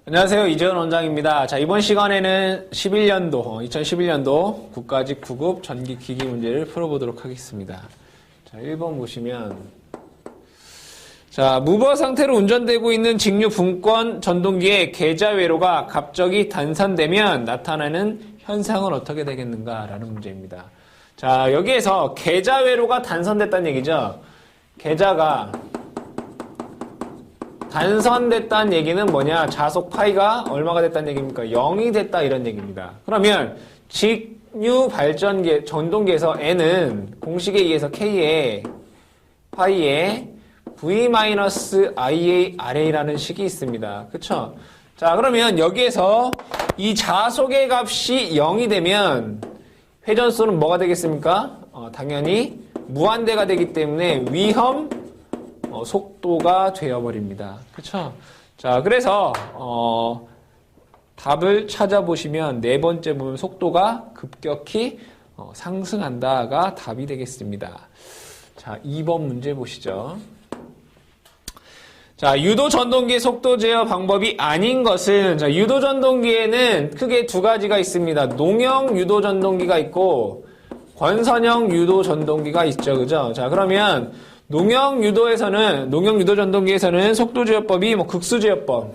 안녕하세요. 이재현 원장입니다. 자, 이번 시간에는 2011년도 국가직 9급 전기기기 문제를 풀어보도록 하겠습니다. 자, 1번 보시면, 자, 무버 상태로 운전되고 있는 직류 분권 전동기의 계좌회로가 갑자기 단선되면 나타나는 현상은 어떻게 되겠는가? 라는 문제입니다. 자, 여기에서 계좌회로가 단선됐다는 얘기죠. 계좌가 단선됐다는 얘기는 뭐냐? 자속 파이가 얼마가 됐다는 얘기입니까? 0이 됐다 이런 얘기입니다. 그러면 직류 발전기 전동기에서 N은 공식에 의해서 K에 파이에 V-IARA라는 식이 있습니다. 그쵸? 자, 그러면 여기에서 이 자속의 값이 0이 되면 회전수는 뭐가 되겠습니까? 당연히 무한대가 되기 때문에 위험 속도가 되어버립니다. 그쵸? 자, 그래서, 답을 찾아보시면 네 번째 보면 속도가 급격히 상승한다가 답이 되겠습니다. 자, 2번 문제 보시죠. 자, 유도 전동기의 속도 제어 방법이 아닌 것은, 자, 유도 전동기에는 크게 두 가지가 있습니다. 농형 유도 전동기가 있고, 권선형 유도 전동기가 있죠. 그죠? 자, 그러면, 농형 유도 전동기에서는 속도 제어법이 극수 제어법,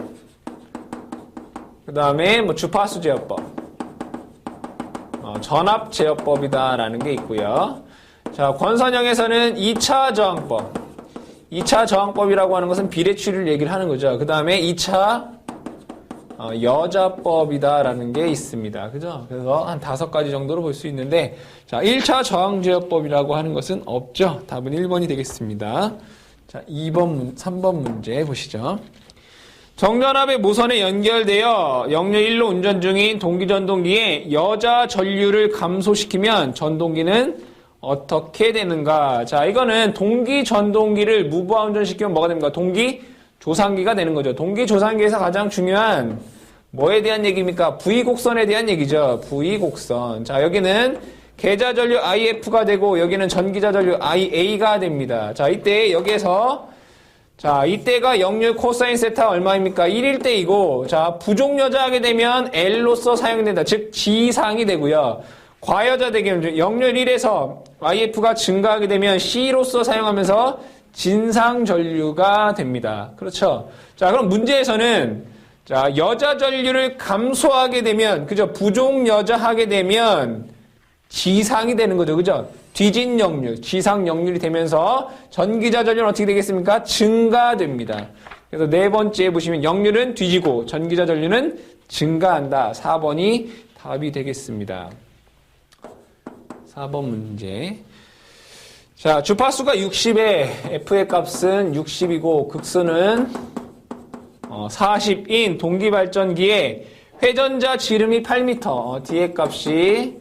그 다음에 주파수 제어법, 전압 제어법이다라는 게 있고요. 자, 권선형에서는 2차 저항법, 2차 저항법이라고 하는 것은 비례추리를 얘기를 하는 거죠. 그 다음에 2차 여자법이다라는 게 있습니다. 그죠? 그래서 한 5가지 정도로 볼 수 있는데, 자, 1차 저항제어법이라고 하는 것은 없죠. 답은 1번이 되겠습니다. 자, 3번 문제 보시죠. 정전압의 모선에 연결되어 역류 1로 운전 중인 동기전동기에 여자 전류를 감소시키면 전동기는 어떻게 되는가? 자, 이거는 동기전동기를 무부하 운전시키면 뭐가 됩니까? 동기조상기가 되는 거죠. 동기조상기에서 가장 중요한 뭐에 대한 얘기입니까? V곡선에 대한 얘기죠. V곡선. 자, 여기는 계좌전류 IF가 되고 여기는 전기자전류 IA가 됩니다. 자, 이때 여기에서 자, 이때가 역류 코사인 세타 얼마입니까? 1일 때이고, 자, 부족여자 하게 되면 L로서 사용된다. 즉 지상이 되고요. 과여자 되면 역률 1에서 IF가 증가하게 되면 C로서 사용하면서 진상전류가 됩니다. 그렇죠? 자, 그럼 문제에서는 자, 여자 전류를 감소하게 되면, 그죠? 부족 여자 하게 되면 지상이 되는 거죠. 그죠? 뒤진 역률, 지상 역률이 되면서 전기자 전류는 어떻게 되겠습니까? 증가됩니다. 그래서 네 번째에 보시면 역률은 뒤지고 전기자 전류는 증가한다. 4번이 답이 되겠습니다. 4번 문제. 자, 주파수가 60에 F의 값은 60이고 극수는 40인 동기발전기에 회전자 지름이 8m, D의 값이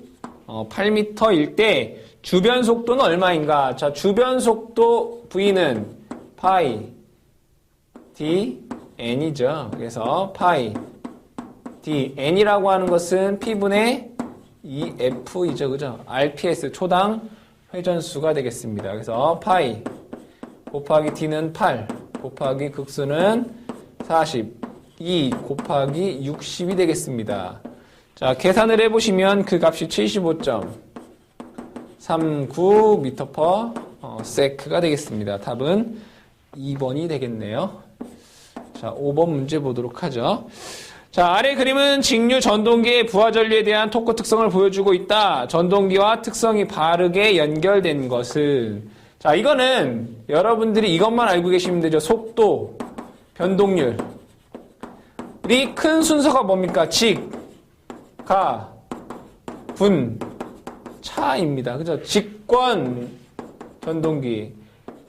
8m일 때 주변 속도는 얼마인가? 자, 주변 속도 V는 파이 D N이죠. 그래서 파이 D N이라고 하는 것은 P분의 2F이죠. 그죠? RPS 초당 회전수가 되겠습니다. 그래서 파이 곱하기 T는 8 곱하기 극수는 40 2 곱하기 60이 되겠습니다. 자, 계산을 해보시면 그 값이 75.39m/s가 되겠습니다. 답은 2번이 되겠네요. 자, 5번 문제 보도록 하죠. 자, 아래 그림은 직류 전동기의 부하 전류에 대한 토크 특성을 보여주고 있다. 전동기와 특성이 바르게 연결된 것은. 자, 이거는 여러분들이 이것만 알고 계시면 되죠. 속도, 변동률. 이 큰 순서가 뭡니까? 직, 가, 분, 차입니다. 그죠? 직권 전동기,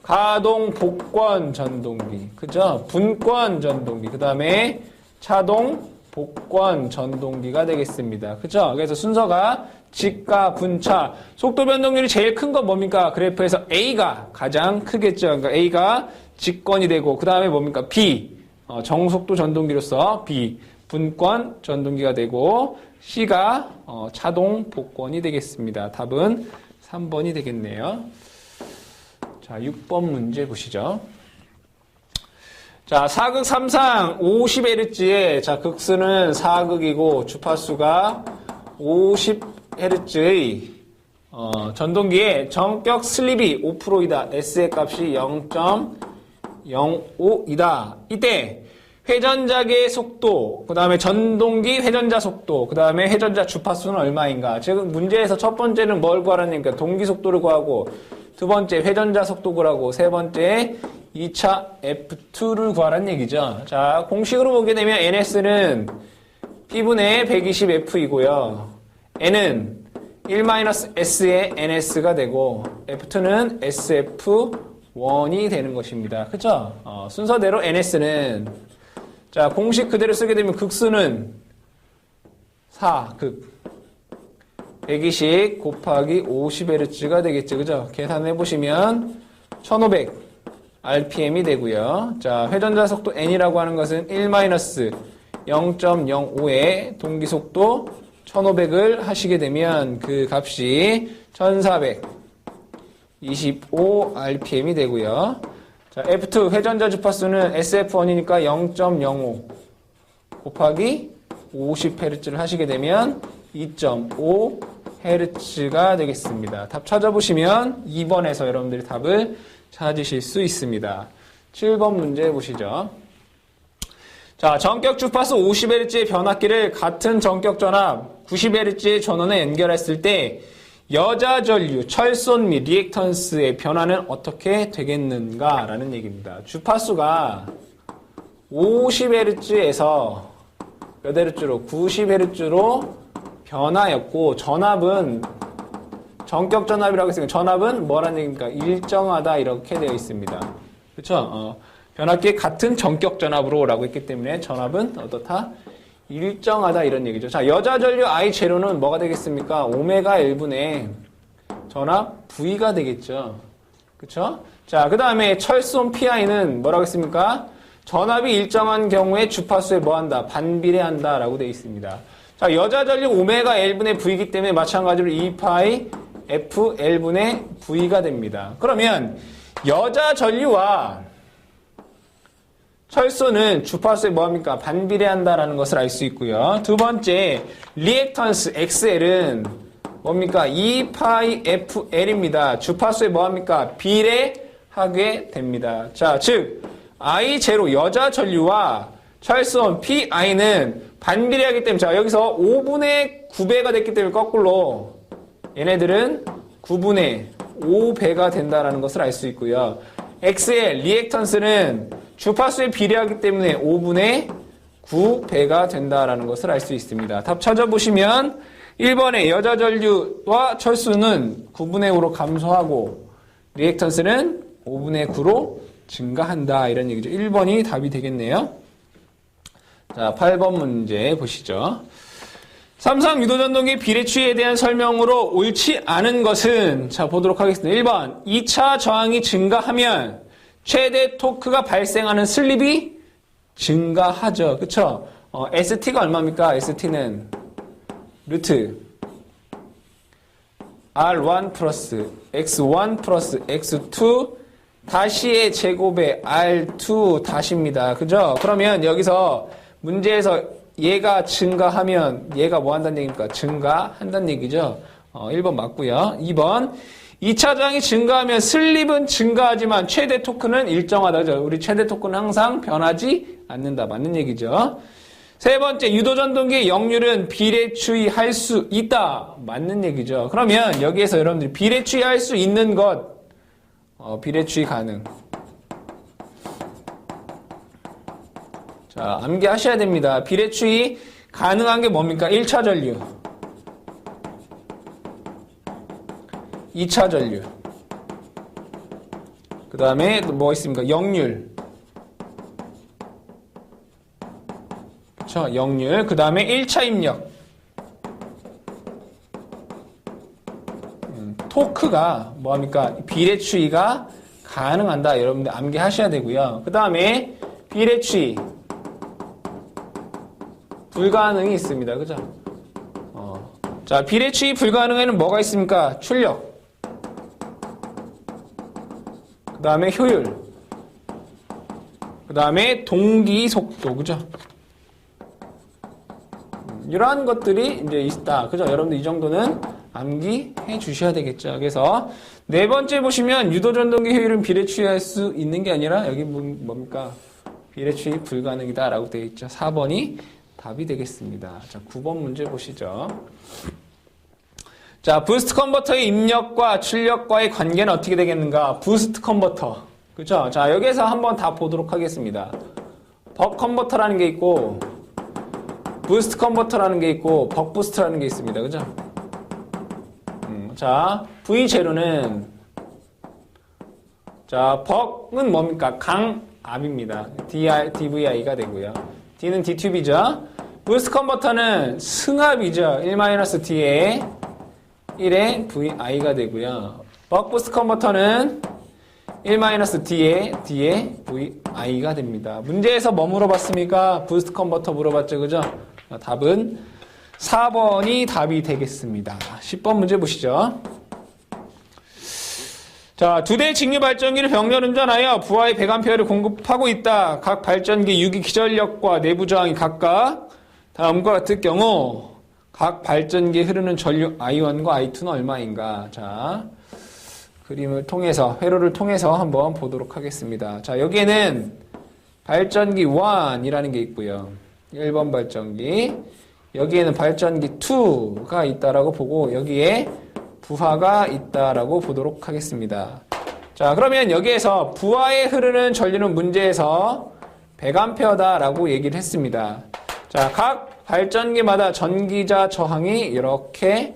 가동, 복권 전동기, 그죠? 분권 전동기, 그 다음에 차동, 복권 전동기가 되겠습니다. 그죠? 그래서 순서가 직가, 분차, 속도 변동률이 제일 큰 건 뭡니까? 그래프에서 A가 가장 크겠죠. 그러니까 A가 직권이 되고, 그 다음에 뭡니까? B, 정속도 전동기로서 B, 분권 전동기가 되고, C가 차동, 복권이 되겠습니다. 답은 3번이 되겠네요. 자, 6번 문제 보시죠. 자, 사극 3상 50Hz의 자, 극수는 사극이고 주파수가 50Hz의 전동기의 전격 슬립이 5%이다. S의 값이 0.05이다. 이때 회전자계의 속도, 그 다음에 전동기 회전자 속도, 그 다음에 회전자 주파수는 얼마인가? 지금 문제에서 첫 번째는 뭘 구하라는 얘기니까 동기 속도를 구하고, 두 번째 회전자 속도 구하고, 세 번째 2차 F2를 구하라는 얘기죠. 자, 공식으로 보게 되면 NS는 P분의 120F이고요. N은 1-S의 NS가 되고, F2는 SF1이 되는 것입니다. 그쵸? 순서대로 NS는 자, 공식 그대로 쓰게 되면 극수는 4극 120 곱하기 50Hz가 되겠죠. 그죠? 계산해 보시면 1500 RPM이 되고요. 자, 회전자 속도 N이라고 하는 것은 1-0.05의 동기 속도 1500을 하시게 되면 그 값이 1425 RPM이 되고요. 자, F2 회전자 주파수는 SF1이니까 0.05 곱하기 50Hz를 하시게 되면 2.5Hz가 되겠습니다. 답 찾아보시면 2번에서 여러분들이 답을 찾으실 수 있습니다. 7번 문제 보시죠. 자, 전격 주파수 50Hz의 변압기를 같은 전격 전압 90Hz의 전원에 연결했을 때 여자 전류, 철손 및 리액턴스의 변화는 어떻게 되겠는가? 라는 얘기입니다. 주파수가 50Hz에서 몇 Hz로? 90Hz로 변화였고, 전압은, 전격 전압이라고 했으니까 전압은 뭐라는 얘기입니까? 일정하다, 이렇게 되어 있습니다. 그쵸? 변압기의 같은 전격 전압으로 라고 했기 때문에 전압은 어떻다? 일정하다 이런 얘기죠. 자, 여자 전류 I 제로는 뭐가 되겠습니까? 오메가 L분의 전압 V가 되겠죠. 그쵸? 자, 그 다음에 철손 PI는 뭐라고 했습니까? 전압이 일정한 경우에 주파수에 뭐한다? 반비례한다 라고 되어 있습니다. 자, 여자 전류 오메가 L분의 V이기 때문에 마찬가지로 2파이 FL분의 V가 됩니다. 그러면 여자 전류와 철소는 주파수에 뭐합니까? 반비례한다라는 것을 알 수 있고요. 두 번째, 리액턴스 XL은 뭡니까? 2파이 FL입니다. 주파수에 뭐합니까? 비례하게 됩니다. 자, 즉 I0 여자 전류와 철소원 PI는 반비례하기 때문에 자, 여기서 5분의 9배가 됐기 때문에 거꾸로 얘네들은 9분의 5배가 된다라는 것을 알 수 있고요. XL 리액턴스는 주파수에 비례하기 때문에 5분의 9배가 된다라는 것을 알 수 있습니다. 답 찾아보시면 1번의 여자 전류와 철수는 9분의 5로 감소하고 리액턴스는 5분의 9로 증가한다 이런 얘기죠. 1번이 답이 되겠네요. 자, 8번 문제 보시죠. 삼성 유도전동기 비례추이에 대한 설명으로 옳지 않은 것은 자 보도록 하겠습니다. 1번 2차 저항이 증가하면 최대 토크가 발생하는 슬립이 증가하죠. 그쵸? ST가 얼마입니까? ST는 루트 R1 플러스 X1 플러스 X2 다시의 제곱의 R2 다시입니다. 그죠? 그러면 여기서 문제에서 얘가 증가하면 얘가 뭐 한다는 얘기입니까? 증가한다는 얘기죠. 1번 맞고요. 2번 2차 저항이 증가하면 슬립은 증가하지만 최대 토크는 일정하다죠. 우리 최대 토크는 항상 변하지 않는다. 맞는 얘기죠. 세 번째, 유도전동기의 역률은 비례추이할 수 있다. 맞는 얘기죠. 그러면 여기에서 여러분들이 비례추이할 수 있는 것, 비례추이 가능. 자, 암기하셔야 됩니다. 비례추이 가능한 게 뭡니까? 1차 전류. 2차 전류. 그 다음에 또 뭐가 있습니까? 역률. 그쵸? 역률. 그 다음에 1차 입력. 토크가 뭐합니까? 비례추이가 가능한다. 여러분들 암기하셔야 되고요. 그 다음에 비례추이. 불가능이 있습니다. 그죠? 자, 비례추이 불가능에는 뭐가 있습니까? 출력. 그 다음에 효율. 그 다음에 동기 속도, 그죠? 이러한 것들이 이제 있다. 그죠? 여러분들 이 정도는 암기해 주셔야 되겠죠. 그래서 네 번째 보시면 유도전동기 효율은 비례추이할 수 있는 게 아니라 여기 뭡니까? 비례추이 불가능이다라고 되어 있죠. 4번이 답이 되겠습니다. 자, 9번 문제 보시죠. 자, 부스트 컨버터의 입력과 출력과의 관계는 어떻게 되겠는가? 부스트 컨버터. 그죠? 자, 여기에서 한번 다 보도록 하겠습니다. 벅 컨버터라는 게 있고, 부스트 컨버터라는 게 있고, 벅 부스트라는 게 있습니다. 그죠? 자, V 제로는, 자, 벅은 뭡니까? 강압입니다. DVI가 되고요. D는 D튜브이죠. 부스트 컨버터는 승압이죠. 1-D에 1의 VI가 되고요. 벅 부스트 컨버터는 1-D에 VI가 됩니다. 문제에서 뭐 물어봤습니까? 부스트 컨버터 물어봤죠. 그죠? 답은 4번이 답이 되겠습니다. 10번 문제 보시죠. 자, 2대 직류 발전기를 병렬 운전하여 부하의 100A를 공급하고 있다. 각 발전기 유기 기전력과 내부 저항이 각각 다음과 같을 경우 각 발전기에 흐르는 전류 I1과 I2는 얼마인가? 자, 그림을 통해서, 회로를 통해서 한번 보도록 하겠습니다. 자, 여기에는 발전기 1이라는 게 있고요. 1번 발전기. 여기에는 발전기 2가 있다라고 보고, 여기에 부하가 있다라고 보도록 하겠습니다. 자, 그러면 여기에서 부하에 흐르는 전류는 문제에서 100A다라고 얘기를 했습니다. 자, 각 발전기마다 전기자 저항이 이렇게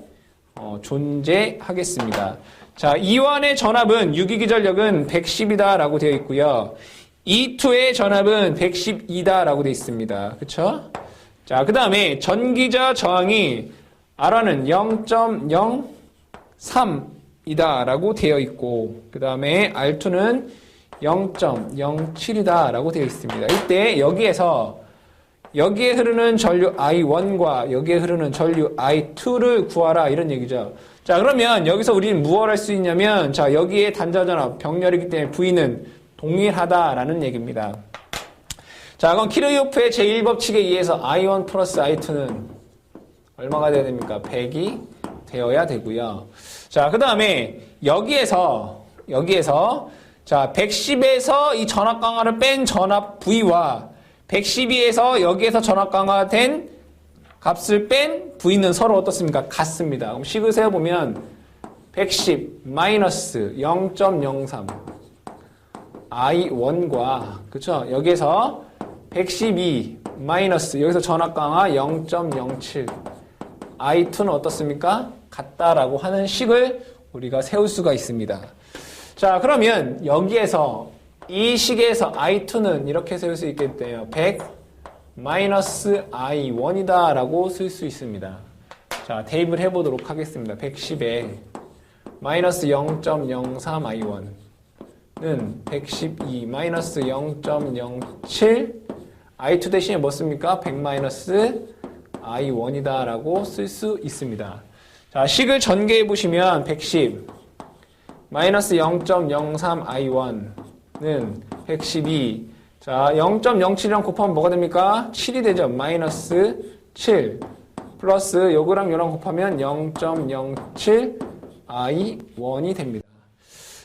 존재하겠습니다. 자, E1의 전압은 유기기전력은 110이다 라고 되어 있고요. E2의 전압은 112다 라고 되어 있습니다. 그쵸? 자, 그 다음에 전기자 저항이 R1은 0.03이다 라고 되어 있고, 그 다음에 R2는 0.07이다 라고 되어 있습니다. 이때 여기에 흐르는 전류 I1과 여기에 흐르는 전류 I2를 구하라 이런 얘기죠. 자, 그러면 여기서 우리는 무엇을 할 수 있냐면, 자, 여기에 단자전압 병렬이기 때문에 V는 동일하다라는 얘기입니다. 자, 그럼 키르요프의 제1법칙에 의해서 I1 플러스 I2는 얼마가 되어야 됩니까? 100이 되어야 되고요. 자, 그 다음에 여기에서 자, 110에서 이 전압 강화를 뺀 전압 V와 112에서 여기에서 전압 강화된 값을 뺀 V는 서로 어떻습니까? 같습니다. 그럼 식을 세어보면 110 마이너스 0.03 I1과 그쵸? 여기에서 112 마이너스 여기서 전압 강화 0.07 I2는 어떻습니까? 같다라고 하는 식을 우리가 세울 수가 있습니다. 자, 그러면 여기에서 이 식에서 I2는 이렇게 세울 수 있겠대요. 100 마이너스 I1이다 라고 쓸 수 있습니다. 자, 대입을 해보도록 하겠습니다. 110에 마이너스 0.03 I1는 112 마이너스 0.07 I2 대신에 뭐 씁니까? 100 마이너스 I1이다 라고 쓸 수 있습니다. 자, 식을 전개해 보시면 110 마이너스 0.03 I1는 112. 자, 0.07이랑 곱하면 뭐가 됩니까? 7이 되죠. 마이너스 7 플러스 요거랑 요랑 곱하면 0.07 I1이 됩니다.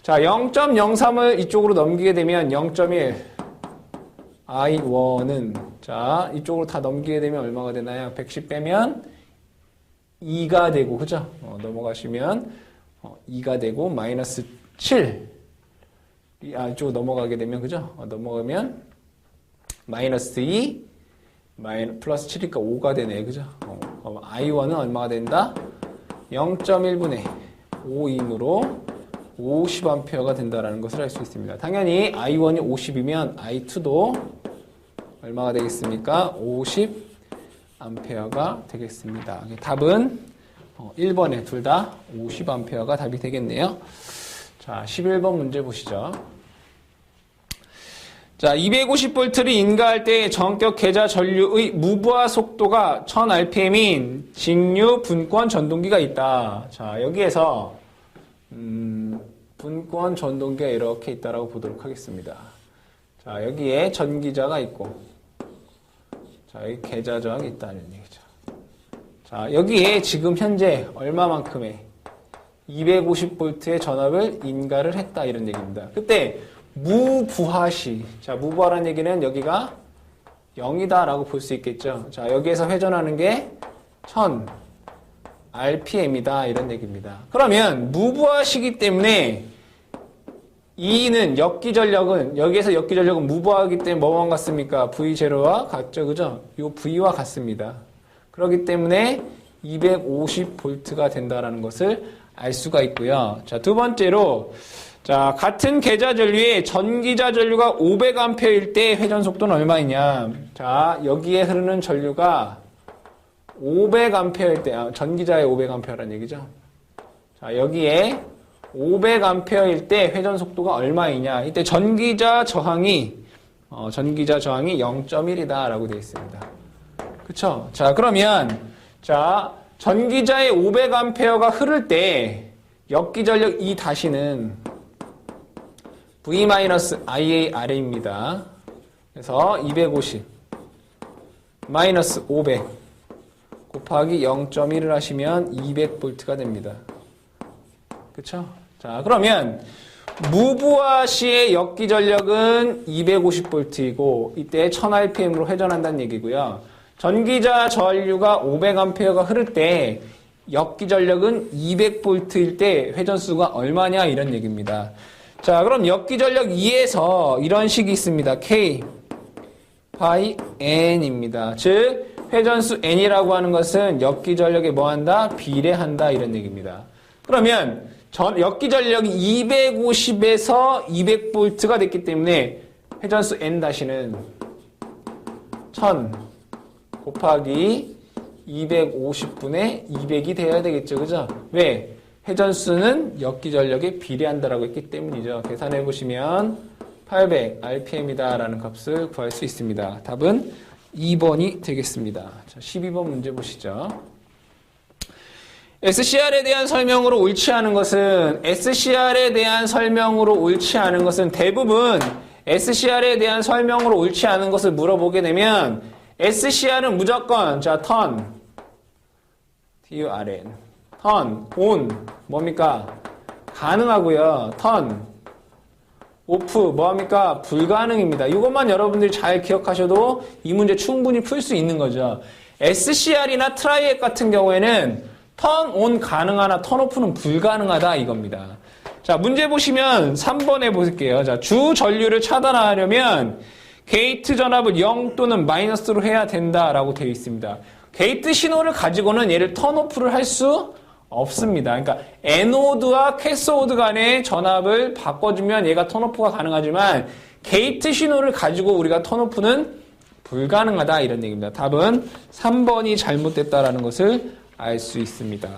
자, 0.03을 이쪽으로 넘기게 되면 0.1 I1은 자, 이쪽으로 다 넘기게 되면 얼마가 되나요? 110 빼면 2가 되고, 그죠? 넘어가시면 2가 되고 마이너스 7 이쪽으로 넘어가게 되면 그죠? 넘어가면 마이너스 2 플러스 7이니까 5가 되네. 그죠? I1은 얼마가 된다? 0.1분의 5이므로 50A가 된다라는 것을 알 수 있습니다. 당연히 I1이 50이면 I2도 얼마가 되겠습니까? 50A가 되겠습니다. 답은 1번에 둘 다 50A가 답이 되겠네요. 자, 11번 문제 보시죠. 자, 250V를 인가할 때 전격 계좌 전류의 무부하 속도가 1000rpm인 직류 분권 전동기가 있다. 자, 여기에서 분권 전동기가 이렇게 있다라고 보도록 하겠습니다. 자, 여기에 전기자가 있고, 자, 여기 계좌 저항이 있다는 얘기죠. 자, 여기에 지금 현재 얼마만큼의 250V의 전압을 인가를 했다 이런 얘기입니다. 그때 무부하시, 자, 무부하라는 얘기는 여기가 0이다 라고 볼 수 있겠죠. 자, 여기에서 회전하는 게 1000 RPM이다 이런 얘기입니다. 그러면 무부하시기 때문에 E는 역기전력은, 여기에서 역기전력은 무부하기 때문에 뭐만 같습니까? V0와 같죠, 그죠? 요 V와 같습니다. 그렇기 때문에 250V가 된다라는 것을 알 수가 있고요. 자, 두 번째로, 자, 같은 계좌 전류에 전기자 전류가 500A일 때 회전 속도는 얼마이냐? 자, 여기에 흐르는 전류가 500A일 때, 전기자의 500A라는 얘기죠. 자, 여기에 500A일 때 회전 속도가 얼마이냐? 이때 전기자 저항이 0.1이다라고 되어 있습니다. 그쵸? 자, 그러면, 자, 전기자의 500A가 흐를 때 역기전력 E 다시는 V-IARA입니다. 그래서 250 마이너스 500 곱하기 0.1을 하시면 200V가 됩니다. 그쵸? 자, 그러면 무부하시의 역기전력은 250V이고 이때 1000rpm으로 회전한다는 얘기고요. 전기자 전류가 500A가 흐를 때 역기전력은 200V일 때 회전수가 얼마냐 이런 얘기입니다. 자, 그럼 역기전력 2에서 이런 식이 있습니다. K 바이 N입니다. 즉 회전수 N이라고 하는 것은 역기전력에 뭐한다? 비례한다 이런 얘기입니다. 그러면 역기전력이 250에서 200V가 됐기 때문에 회전수 N-는 1000 곱하기 250분의 200이 돼야 되겠죠. 그죠? 왜? 회전수는 역기전력에 비례한다라고 했기 때문이죠. 계산해 보시면 800rpm이다라는 값을 구할 수 있습니다. 답은 2번이 되겠습니다. 자, 12번 문제 보시죠. SCR에 대한 설명으로 옳지 않은 것은 대부분 SCR에 대한 설명으로 옳지 않은 것을 물어보게 되면 SCR은 무조건 자, turn TURN turn on 뭡니까? 가능하고요. turn off 뭐합니까? 불가능입니다. 이것만 여러분들이 잘 기억하셔도 이 문제 충분히 풀 수 있는 거죠. SCR이나 트라이액 같은 경우에는 turn on 가능하나 turn off는 불가능하다 이겁니다. 자, 문제 보시면 3번에 보실게요. 자, 주 전류를 차단하려면 게이트 전압을 0 또는 마이너스로 해야 된다라고 되어 있습니다. 게이트 신호를 가지고는 얘를 턴오프를 할 수 없습니다. 그러니까 에노드와 캐소드 간의 전압을 바꿔주면 얘가 턴오프가 가능하지만 게이트 신호를 가지고 우리가 턴오프는 불가능하다 이런 얘기입니다. 답은 3번이 잘못됐다라는 것을 알 수 있습니다.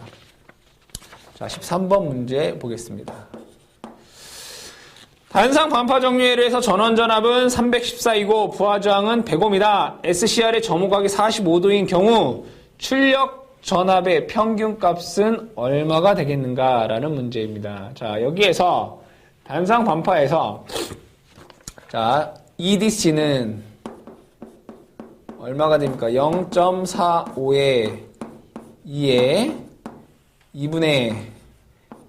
자, 13번 문제 보겠습니다. 단상 반파 정류회로 해서 전원 전압은 314이고 부하 저항은 100ohm이다. SCR의 점호각이 45도인 경우 출력 전압의 평균 값은 얼마가 되겠는가라는 문제입니다. 자, 여기에서 단상 반파에서 자, EDC는 얼마가 됩니까? 0.45에 2에 2분의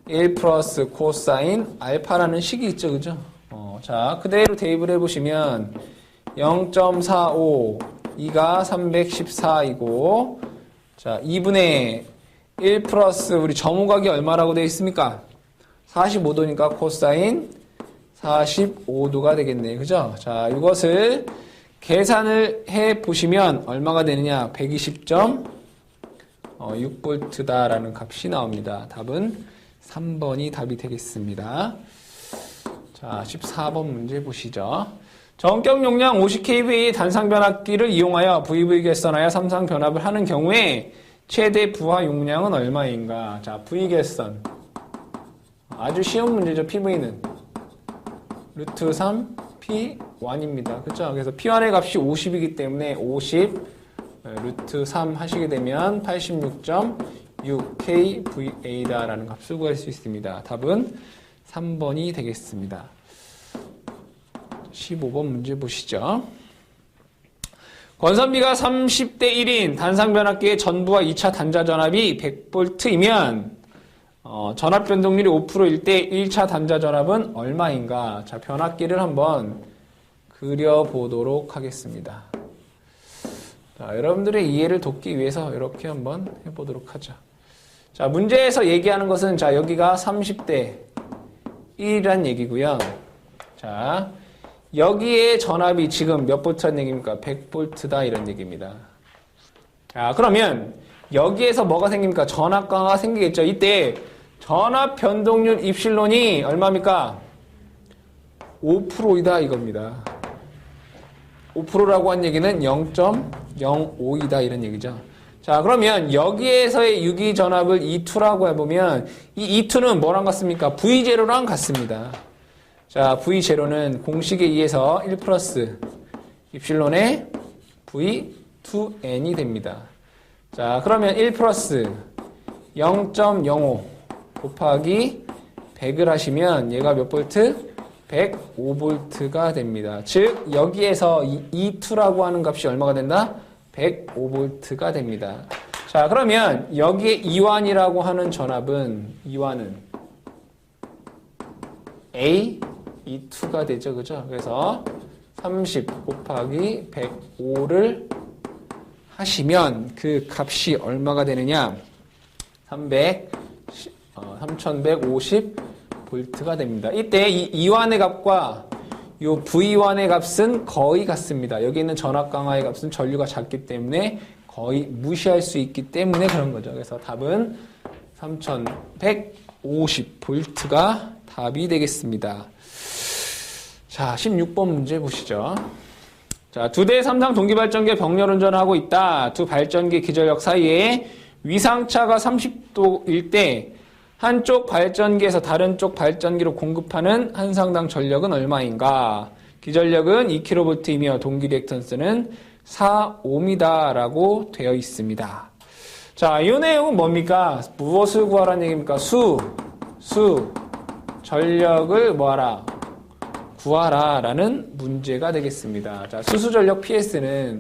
1 플러스 코사인 알파라는 식이 있죠, 그죠? 자, 그대로 대입을 해보시면 0.45 2가 314이고 자, 2분의 1 플러스 우리 점호각이 얼마라고 되어 있습니까? 45도니까 코사인 45도가 되겠네요, 그죠? 자, 이것을 계산을 해 보시면 얼마가 되느냐? 120.6V다라는 값이 나옵니다. 답은 3번이 답이 되겠습니다. 자, 14번 문제 보시죠. 전격 용량 50kV의 단상 변압기를 이용하여 VV 개선하여 삼상 변압을 하는 경우에 최대 부하 용량은 얼마인가? 자, V 개선. 아주 쉬운 문제죠, PV는. 루트 3 P1입니다. 그쵸? 그래서 P1의 값이 50이기 때문에 50 루트 3 하시게 되면 86.6kVA다라는 값을 구할 수 있습니다. 답은 3번이 되겠습니다. 15번 문제 보시죠. 권선비가 30대 1인 단상변압기의 전부와 2차 단자 전압이 100V이면 전압 변동률이 5%일 때 1차 단자 전압은 얼마인가? 자, 변압기를 한번 그려보도록 하겠습니다. 자, 여러분들의 이해를 돕기 위해서 이렇게 한번 해보도록 하죠. 자, 문제에서 얘기하는 것은 자, 여기가 30대 1이란 얘기고요. 자, 여기에 전압이 지금 몇 볼트란 얘기입니까? 100V다 이런 얘기입니다. 자, 그러면 여기에서 뭐가 생깁니까? 전압 강화가 생기겠죠. 이때 전압 변동률 입실론이 얼마입니까? 5%이다 이겁니다. 5%라고 한 얘기는 0.05이다 이런 얘기죠. 자, 그러면 여기에서의 유기 전압을 E2라고 해보면 이 E2는 뭐랑 같습니까? V0랑 같습니다. 자, V0는 공식에 의해서 1 플러스 입실론의 V2N이 됩니다. 자, 그러면 1 플러스 0.05 곱하기 100을 하시면 얘가 몇 볼트? 105V가 됩니다. 즉, 여기에서 E2라고 하는 값이 얼마가 된다? 105V가 됩니다. 자, 그러면 여기에 이완이라고 하는 전압은, 이완은 A, E2가 되죠. 그죠? 그래서 30 곱하기 105를 하시면 그 값이 얼마가 되느냐? 3150V가 됩니다. 이때 이 이완의 값과 이 V1의 값은 거의 같습니다. 여기 있는 전압 강화의 값은 전류가 작기 때문에 거의 무시할 수 있기 때문에 그런 거죠. 그래서 답은 3150V가 답이 되겠습니다. 자, 16번 문제 보시죠. 자, 두 대의 삼상 동기발전기에 병렬 운전하고 있다. 두 발전기 기전력 사이에 위상차가 30도일 때 한쪽 발전기에서 다른 쪽 발전기로 공급하는 한 상당 전력은 얼마인가? 기전력은 2kV이며 동기 리액턴스는 4ohm이다라고 되어 있습니다. 자, 이 내용은 뭡니까? 무엇을 구하라는 얘기입니까? 전력을 뭐하라? 구하라 라는 문제가 되겠습니다. 자, 수수전력 PS는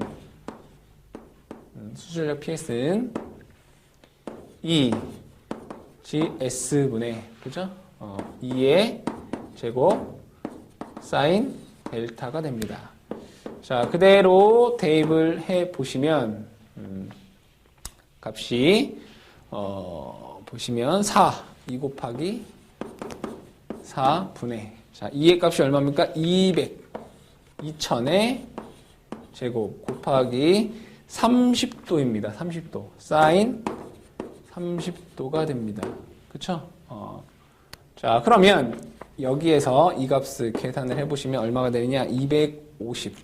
GS분의, 그죠? 2의 제곱 사인 델타가 됩니다. 자, 그대로 대입을 해 보시면, 값이, 보시면 2 곱하기 4분의, 자, 2의 값이 얼마입니까? 2000의 제곱 곱하기 30도입니다. 30도. 사인 30도가 됩니다. 그쵸? 자, 그러면 여기에서 이 값을 계산을 해보시면 얼마가 되느냐? 250.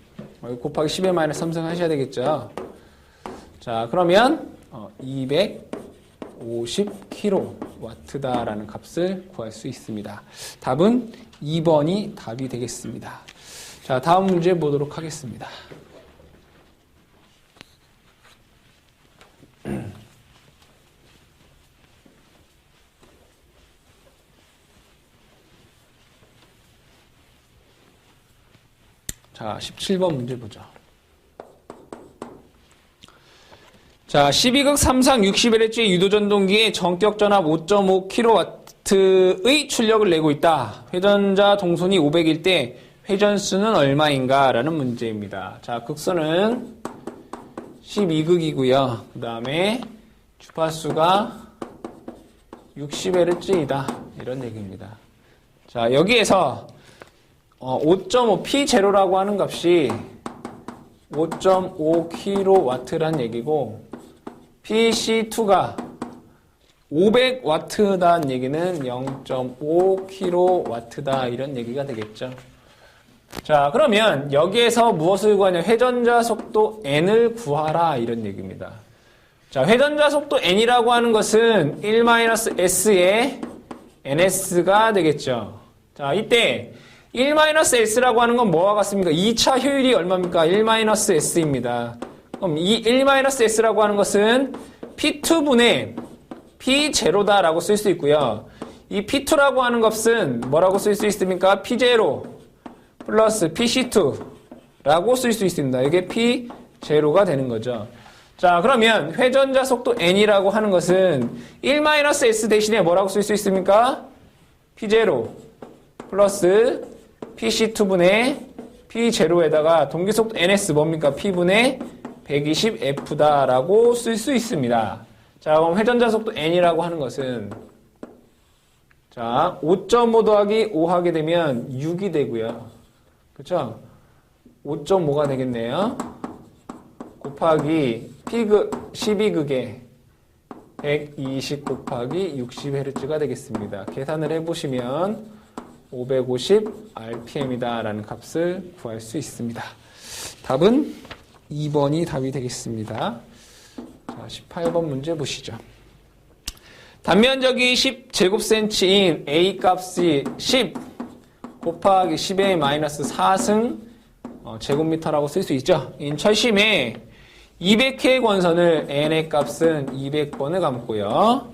곱하기 10의 마이너스 3승 하셔야 되겠죠? 자, 그러면 250kW다라는 값을 구할 수 있습니다. 답은 2번이 답이 되겠습니다. 자, 다음 문제 보도록 하겠습니다. 자, 17번 문제 보죠. 자, 12극 3상 61Hz 유도전동기에 전격전압 5.5kW의 출력을 내고 있다. 회전자 동선이 500일 때 회전수는 얼마인가? 라는 문제입니다. 자, 극선은 12극이고요. 그 다음에 주파수가 60Hz이다. 이런 얘기입니다. 자, 여기에서 5.5 P0라고 하는 값이 5.5kW란 얘기고 PC2가 500W다는 얘기는 0.5kW다 이런 얘기가 되겠죠. 자, 그러면 여기에서 무엇을 구하냐? 회전자 속도 N을 구하라 이런 얘기입니다. 자, 회전자 속도 N이라고 하는 것은 1-S의 NS가 되겠죠. 자, 이때 1-S라고 하는 건 뭐와 같습니까? 2차 효율이 얼마입니까? 1-S입니다. 그럼 이 1-S라고 하는 것은 P2분의 P0다라고 쓸 수 있고요. 이 P2라고 하는 값은 뭐라고 쓸 수 있습니까? P0 플러스 PC2라고 쓸 수 있습니다. 이게 P0가 되는 거죠. 자, 그러면 회전자 속도 n이라고 하는 것은 1-s 대신에 뭐라고 쓸 수 있습니까? P0 플러스 PC2분의 P0에다가 동기속도 ns 뭡니까? P분의 120F다라고 쓸 수 있습니다. 자, 그럼 회전자 속도 n이라고 하는 것은 자, 5.5 더하기 5 하게 되면 6이 되고요. 그쵸? 5.5가 되겠네요. 곱하기 P극 12극에 120 곱하기 60Hz가 되겠습니다. 계산을 해보시면 550rpm이다 라는 값을 구할 수 있습니다. 답은 2번이 답이 되겠습니다. 자, 18번 문제 보시죠. 단면적이 10제곱cm인 A 값이 10 곱하기 10의 마이너스 4승 제곱미터라고 쓸 수 있죠. 인철심에 200회 권선을 n의 값은 200번을 감고요.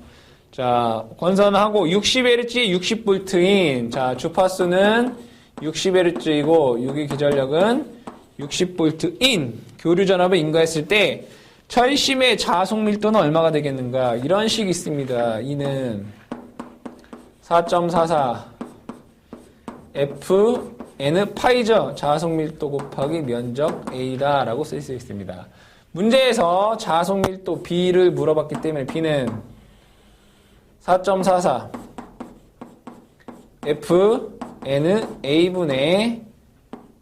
자, 권선하고 60Hz 60V인 자, 주파수는 60Hz이고 유기 기전력은 60V인 교류 전압을 인가했을 때 철심의 자속 밀도는 얼마가 되겠는가? 이런 식이 있습니다. 이는 4.44 F N 파이죠. 자속 밀도 곱하기 면적 A다 라고 쓸 수 있습니다. 문제에서 자속 밀도 B를 물어봤기 때문에 B는 4.44 F N A분의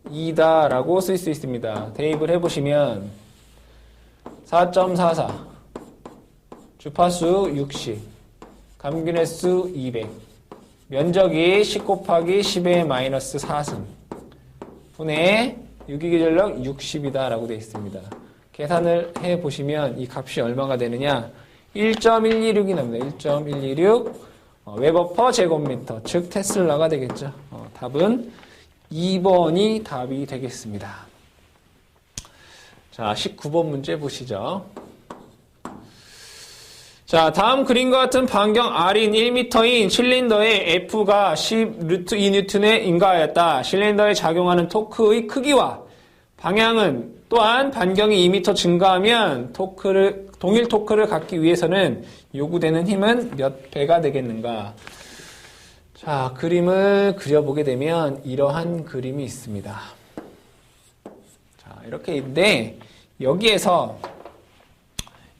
2다 라고 쓸 수 있습니다. 대입을 해보시면 4.44 주파수 60 감균 횟수 200 면적이 10 곱하기 10의 마이너스 4승 분의 유기기전력 60이다 라고 되어 있습니다. 계산을 해보시면 이 값이 얼마가 되느냐 1.126이 납니다. 1.126 웨버 퍼 제곱미터 즉 테슬라가 되겠죠. 답은 2번이 답이 되겠습니다. 자, 19번 문제 보시죠. 자, 다음 그림과 같은 반경 R인 1m인 실린더의 F가 10√2N에 인가하였다. 실린더에 작용하는 토크의 크기와 방향은 또한 반경이 2m 증가하면 동일 토크를 갖기 위해서는 요구되는 힘은 몇 배가 되겠는가? 자, 그림을 그려보게 되면 이러한 그림이 있습니다. 자, 이렇게 있는데 여기에서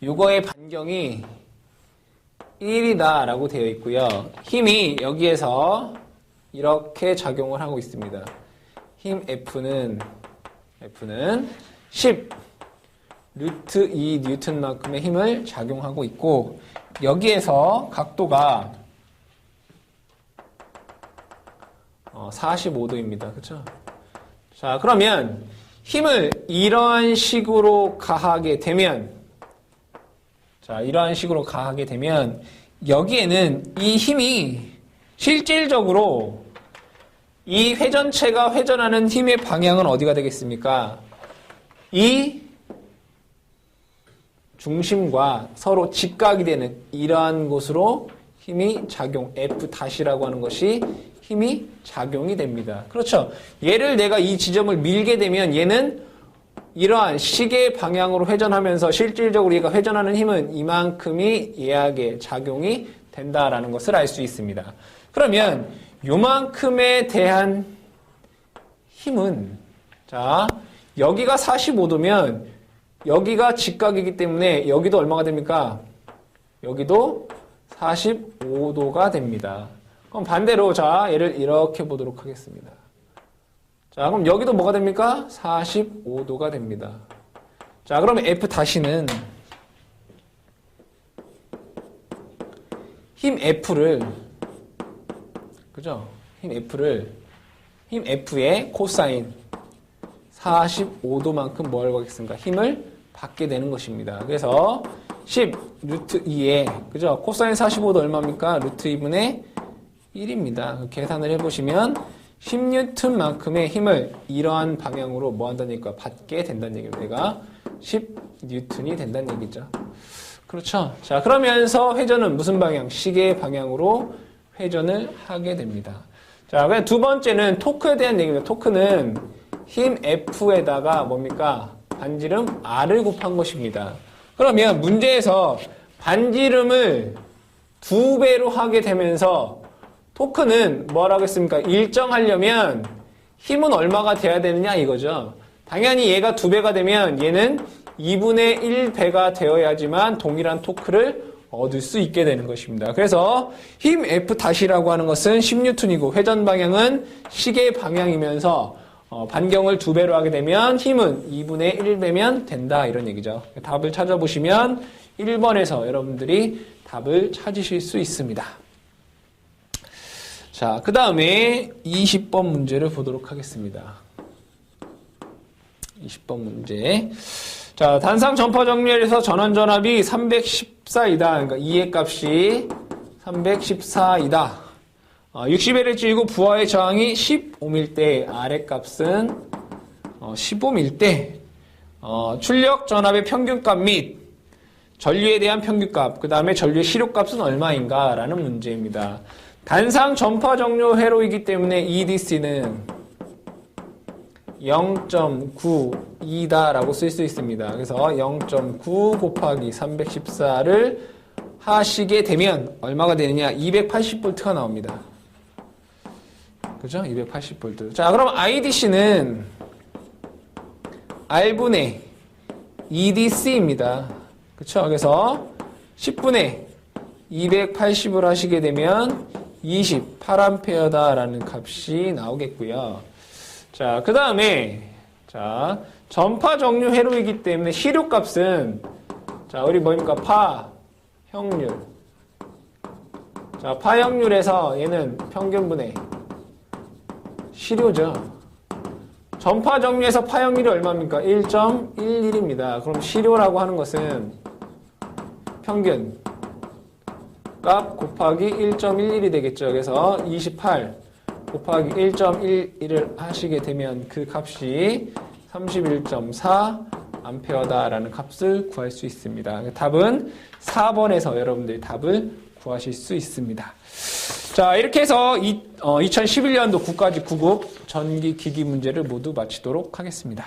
요거의 반경이 1이다 라고 되어 있고요. 힘이 여기에서 이렇게 작용을 하고 있습니다. 힘 F는 10 루트 2 뉴턴만큼의 힘을 작용하고 있고 여기에서 각도가 45도입니다. 그렇죠? 자, 그러면 힘을 이러한 식으로 가하게 되면 여기에는 이 힘이 실질적으로 이 회전체가 회전하는 힘의 방향은 어디가 되겠습니까? 이 중심과 서로 직각이 되는 이러한 곳으로 힘이 작용, F''이라고 하는 것이 힘이 작용이 됩니다. 그렇죠? 얘를 내가 이 지점을 밀게 되면 얘는 이러한 시계 방향으로 회전하면서 실질적으로 얘가 회전하는 힘은 이만큼이 얘에게 작용이 된다라는 것을 알 수 있습니다. 그러면 요만큼에 대한 힘은 자, 여기가 45도면 여기가 직각이기 때문에 여기도 얼마가 됩니까? 여기도 45도가 됩니다. 그럼 반대로 자, 얘를 이렇게 보도록 하겠습니다. 자, 그럼 여기도 뭐가 됩니까? 45도가 됩니다. 자, 그러면 F'는 힘 F를 그죠? 힘 F의 코사인 45도만큼 뭘 하겠습니까? 힘을 받게 되는 것입니다. 그래서 10 루트 2에 그죠? 코사인 45도 얼마입니까? 루트 2분의 1입니다. 계산을 해보시면 10N만큼의 힘을 이러한 방향으로 뭐 한다는 얘기가 받게 된다는 얘기입니다. 내가 10N이 된다는 얘기죠. 그렇죠? 자, 그러면서 회전은 무슨 방향? 시계 방향으로 회전을 하게 됩니다. 자, 그냥 두 번째는 토크에 대한 얘기입니다. 토크는 힘 F에다가 뭡니까? 반지름 R을 곱한 것입니다. 그러면 문제에서 반지름을 2배로 하게 되면서 토크는 뭐라고 했습니까? 일정하려면 힘은 얼마가 돼야 되느냐 이거죠. 당연히 얘가 2배가 되면 얘는 2분의 1배가 되어야지만 동일한 토크를 얻을 수 있게 되는 것입니다. 그래서 힘 F-라고 하는 것은 10N이고 회전 방향은 시계 방향이면서 반경을 2배로 하게 되면 힘은 2분의 1배면 된다 이런 얘기죠. 답을 찾아보시면 1번에서 여러분들이 답을 찾으실 수 있습니다. 자, 그 다음에 20번 문제를 보도록 하겠습니다. 20번 문제. 자, 단상 전파 정렬에서 전원 전압이 314이다. 그러니까 E의 값이 314이다. 60Hz이고 부하의 저항이 15밀 때 R의 값은 15밀 때 출력 전압의 평균값 및 전류에 대한 평균값, 그 다음에 전류의 실효값은 얼마인가 라는 문제입니다. 단상 전파 정료 회로이기 때문에 EDC는 0.92다라고 쓸 수 있습니다. 그래서 0.9 곱하기 314를 하시게 되면 얼마가 되느냐? 280V가 나옵니다. 그죠? 280V. 자, 그럼 IDC는 R분의 EDC입니다. 그쵸? 그래서 10분의 280을 하시게 되면 28A다라는 값이 나오겠고요. 자, 그 다음에, 자, 전파 정류 회로이기 때문에 실효값은, 자, 우리 뭡니까? 파형률. 자, 파형률에서 얘는 평균분의 실효죠. 전파 정류에서 파형률이 얼마입니까? 1.11입니다. 그럼 실효라고 하는 것은 평균 값 곱하기 1.11이 되겠죠. 그래서 28 곱하기 1.11을 하시게 되면 그 값이 31.4A다라는 값을 구할 수 있습니다. 답은 4번에서 여러분들이 답을 구하실 수 있습니다. 자, 이렇게 해서 2011년도 국가직 9급 전기기기 문제를 모두 마치도록 하겠습니다.